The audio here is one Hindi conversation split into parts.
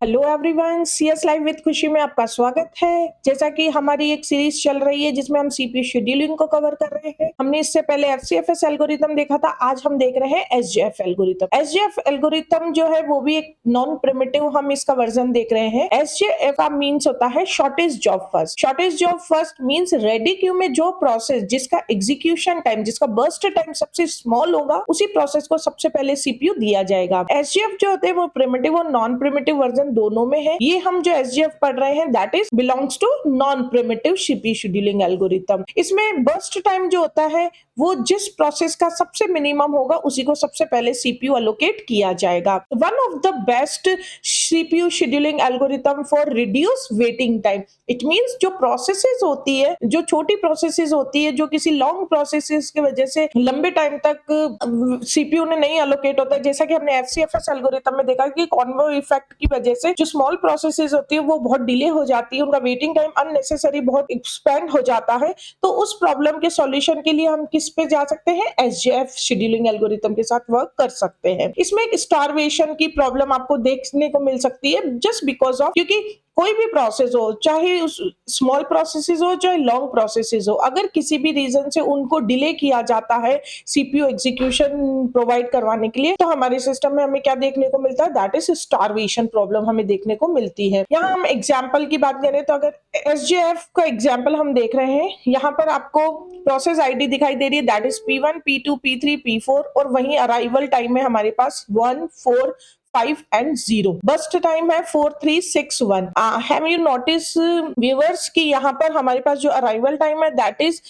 Hello everyone, CS live with खुशी में आपका स्वागत है। जैसा कि हमारी एक सीरीज चल रही है जिसमें हम सीपीयू शेड्यूलिंग को कवर कर रहे हैं। हमने इससे पहले एफसीएफएस एल्गोरिथम देखा था, आज हम देख रहे हैं एसजेएफ एल्गोरिथम। एसजेएफ एल्गोरिथम जो है वो भी एक नॉन प्रिमिटिव हम इसका वर्जन देख रहे हैं। एसजेएफ का मीन्स होता है shortest job first. Shortest job first means ready queue में जो प्रोसेस जिसका एग्जीक्यूशन टाइम, जिसका बर्स्ट टाइम सबसे स्मॉल होगा, उसी प्रोसेस को सबसे पहले सीपीयू दिया जाएगा। एसजेएफ जो होते हैं वो प्रिमिटिव और नॉन प्रिमिटिव वर्जन दोनों में है। ये हम जो एसजेएफ पढ़ रहे हैं that is belongs to non primitive CPU scheduling algorithm. इसमें बर्स्ट टाइम जो होता है वो जिस प्रोसेस का सबसे मिनिमम होगा उसी को सबसे पहले सीपीयू अलोकेट किया जाएगा। One of the best CPU scheduling algorithm for reduce waiting time. It means जो प्रोसेसेस होती है, जो छोटी प्रोसेसेस होती है, जो किसी लॉन्ग प्रोसेसेस की वजह से लंबे टाइम तक सीपीयू ने नहीं अलोकेट होता है, जैसा कि हमने एफसीएफएस एल्गोरिथम में देखा कि कॉन्वो इफेक्ट की वजह से जो स्मॉल प्रोसेसेस होती है वो बहुत डिले हो जाती है, उनका वेटिंग टाइम अननेसेसरी बहुत एक्सपेंड हो जाता है। तो उस प्रॉब्लम के सॉल्यूशन के लिए हम किस पे जा सकते हैं? एसजेएफ शेड्यूलिंग एल्गोरिथम के साथ वर्क कर सकते हैं। इसमें एक स्टारवेशन की प्रॉब्लम आपको देखने को मिल सकती है जस्ट बिकॉज ऑफ, क्योंकि कोई भी प्रोसेस हो, चाहे स्मॉल प्रोसेसेस हो चाहे लॉन्ग प्रोसेसेस हो, अगर किसी भी रीजन से उनको डिले किया जाता है सीपीयू एग्जीक्यूशन प्रोवाइड करवाने के लिए, तो हमारे सिस्टम में हमें क्या देखने को मिलता है? दैट इज स्टारवेशन प्रॉब्लम हमें देखने को मिलती है। यहाँ हम एग्जाम्पल की बात करें तो अगर एसजेएफ का एग्जाम्पल हम देख रहे हैं, यहाँ पर आपको प्रोसेस आईडी दिखाई दे रही है that is P1, P2, P3, P4 और वहीं अराइवल टाइम में हमारे पास 1, 4, 5 and 0। बस्ट टाइम है 4, 3, 6, 1। हैव यू नोटिस व्यूअर्स कि यहाँ पर हमारे पास जो अराइवल टाइम है दैट इज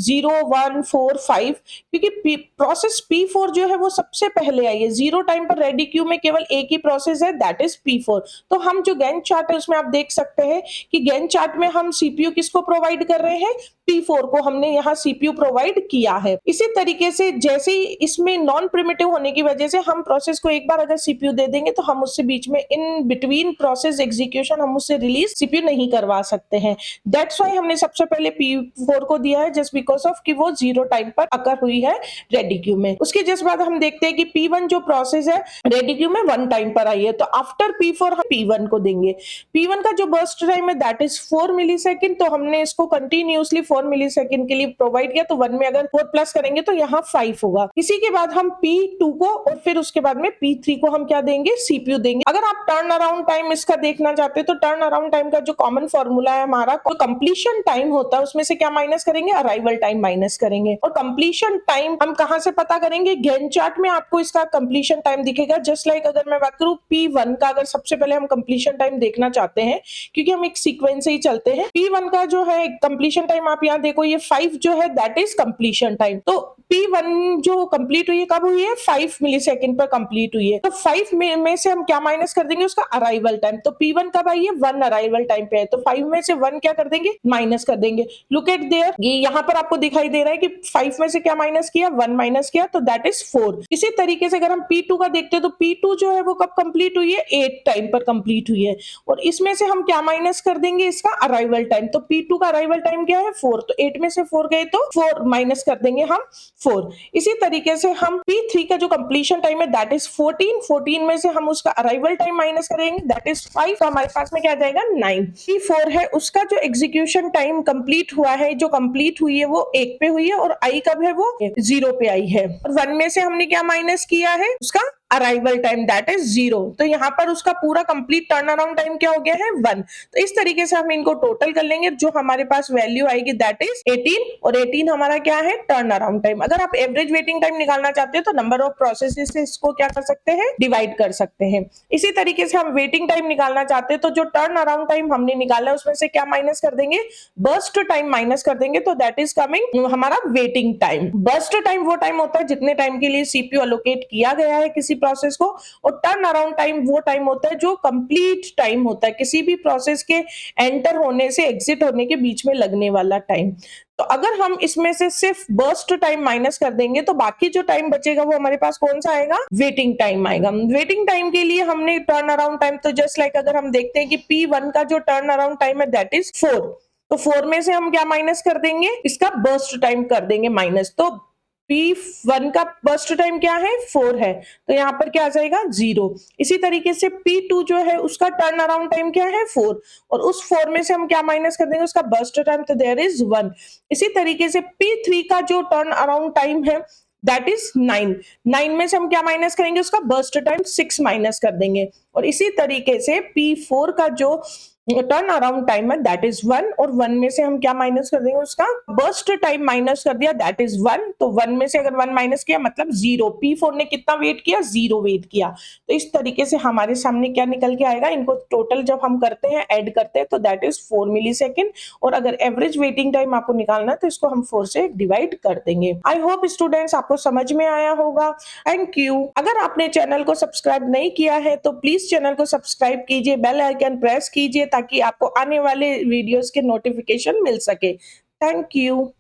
0, 1, 4, 5, क्योंकि प्रोसेस P4 जो है वो सबसे पहले आई है। 0 टाइम पर रेडी क्यू में केवल एक ही प्रोसेस है दैट इज P4। तो हम जो गैंट चार्ट है उसमें आप देख सकते हैं कि गैंट चार्ट में हम सीपीयू किसको प्रोवाइड कर रहे हैं? P4 को हमने यहाँ सीपीयू प्रोवाइड किया है। इसी तरीके से जैसे ही इसमें नॉन प्रिमिटिव होने की वजह से हम प्रोसेस को एक बार अगर सीपीयू दे देंगे तो हम उससे बीच में इन बिटवीन प्रोसेस एग्जीक्यूशन हम उससे रिलीज सीपीयू नहीं करवा सकते हैं। दैट्स व्हाई हमने सबसे पहले P4 को दिया है जस्ट बिकॉज ऑफ कि वो 0 टाइम पर अकर हुई है रेडी क्यू में। उसके जस्ट बाद हम देखते हैं कि P1 जो प्रोसेस है रेडी क्यू में 1 टाइम पर आई है, तो आफ्टर P4 हम P1 को देंगे। P1 का जो बर्स्ट टाइम है दैट इज 4 मिलीसेकंड, तो हमने इसको कंटिन्यूअसली 4 मिलीसेकंड के लिए प्रोवाइड किया, तो 1 में अगर 4 प्लस करेंगे तो यहाँ 5 होगा। इसी के बाद हम P2 को और फिर उसके बाद में P3 को हम क्या देंगे? सीपीयू देंगे। अगर आप टर्न अराउंड टाइम इसका देखना चाहते हैं तो टर्न अराउंड टाइम का जो कॉमन फॉर्मूला है हमारा, तो कंप्लीशन टाइम होता है उसमें से क्या माइनस करेंगे? अराइवल टाइम माइनस करेंगे। और कंप्लीशन टाइम हम कहां से पता करेंगे? गैंट चार्ट में आपको इसका कंप्लीशन टाइम दिखेगा। जस्ट लाइक अगर मैं बात करूं P1 का, अगर सबसे पहले हम कंप्लीशन टाइम देखना चाहते हैं क्योंकि हम एक सीक्वेंस से ही चलते हैं, P1 का जो है कंप्लीशन टाइम आप यहाँ देखो, ये 5 जो है दैट इज कंप्लीशन टाइम। तो P1 जो कंप्लीट हुई है कब हुई है? 5 मिलीसेकंड पर कंप्लीट हुई है। तो 5 में से हम क्या माइनस कर देंगे? उसका अराइवल टाइम। तो P1 कब आई है? 1 अराइवल टाइम पे है, तो 5 में से 1 क्या कर देंगे? माइनस कर देंगे। लुक एट देयर, ये यहाँ पर आपको दिखाई दे रहा है कि 5 में से क्या माइनस किया? 1 माइनस किया, तो दैट इज 4। इसी तरीके से अगर हम P2 का देखते हैं तो P2 जो है वो कब कंप्लीट हुई है? 8 टाइम पर कंप्लीट हुई है, और इसमें से हम क्या माइनस कर देंगे? इसका अराइवल टाइम। तो P2 का अराइवल टाइम क्या है? 4, तो 8 में से 4 गए तो 4 माइनस कर देंगे हम 4। इसी तरीके से हम P3 का जो कंप्लीशन टाइम है दैट इज 14, 14 में से हम उसका अराइवल टाइम माइनस करेंगे दैट इज 5, तो हमारे पास में क्या आ जाएगा? 9। P4 है, उसका जो एग्जीक्यूशन टाइम कंप्लीट हुआ है, जो कंप्लीट हुई है वो 1 पे हुई है, और आई कब है? वो 0 पे आई है। और 1 में से हमने क्या माइनस किया है? उसका अराइवल टाइम दैट इज 0। तो यहाँ पर उसका पूरा कंप्लीट टर्न अराउंड टाइम क्या हो गया है? 1। तो इस तरीके से हम इनको टोटल कर लेंगे, जो हमारे पास वैल्यू आएगी दैट इज 18, और 18 हमारा क्या है? Turn around time. अगर आप एवरेज वेटिंग टाइम निकालना चाहते हो तो नंबर ऑफ प्रोसेसेस से इसको क्या कर सकते हैं? डिवाइड कर सकते हैं। इसी तरीके से हम वेटिंग टाइम निकालना चाहते हैं तो जो टर्न अराउंड टाइम हमने निकाला है उसमें से क्या माइनस कर देंगे? बर्स्ट टाइम माइनस कर देंगे, तो दैट इज कमिंग हमारा वेटिंग टाइम। बर्स्ट टाइम वो टाइम होता है जितने टाइम के लिए सीपीयू अलोकेट किया गया है किसी प्रोसेस को, और टर्न अराउंड टाइम वो टाइम होता है जो कंप्लीट टाइम होता है किसी भी प्रोसेस के एंटर होने से एग्जिट होने के बीच में लगने वाला टाइम। तो अगर हम इसमें से सिर्फ बर्स्ट टाइम माइनस कर देंगे तो बाकी जो टाइम बचेगा वो हमारे पास कौन सा आएगा? वेटिंग टाइम आएगा। वेटिंग टाइम के लिए हमने टर्न अराउंड टाइम, तो जस्ट लाइक अगर हम देखते हैं कि P1 का जो टर्न अराउंड टाइम है दैट इज 4, तो 4 में से हम क्या माइनस कर देंगे? इसका बर्स्ट टाइम कर देंगे माइनस। तो P1 का बर्स्ट टाइम क्या है 4 है, तो यहाँ पर क्या आ जाएगा 0। इसी तरीके से P2 जो है उसका टर्न अराउंड टाइम क्या है 4, और उस 4 में से हम क्या माइनस कर देंगे उसका बर्स्ट टाइम, तो देयर इज 1। इसी तरीके से P3 का जो टर्न अराउंड टाइम है दैट इज 9। 9 में से हम क्या माइनस करेंगे उसका बर्स्ट टाइम 6 माइनस कर देंगे, और इसी तरीके से P4 का जो टर्न अराउंड टाइम है दैट इज 1, और 1 में से हम क्या माइनस कर देंगे उसका बर्स्ट टाइम माइनस कर दिया दैट इज 1, तो 1 में से अगर 1 माइनस किया मतलब 0। P4 ने कितना वेट किया 0 वेट किया। तो इस तरीके से हमारे सामने क्या निकल के आएगा, इनको टोटल जब हम करते हैं ऐड करते हैं तो दैट इज 4 मिलीसेकंड, और अगर एवरेज वेटिंग टाइम आपको निकालना है तो इसको हम 4 से डिवाइड कर देंगे। आई होप स्टूडेंट्स आपको समझ में आया होगा। Thank you. अगर आपने चैनल को सब्सक्राइब नहीं किया है तो प्लीज चैनल को सब्सक्राइब कीजिए, बेल आइकन प्रेस कीजिए ताकि आपको आने वाले वीडियोस के नोटिफिकेशन मिल सके। Thank you.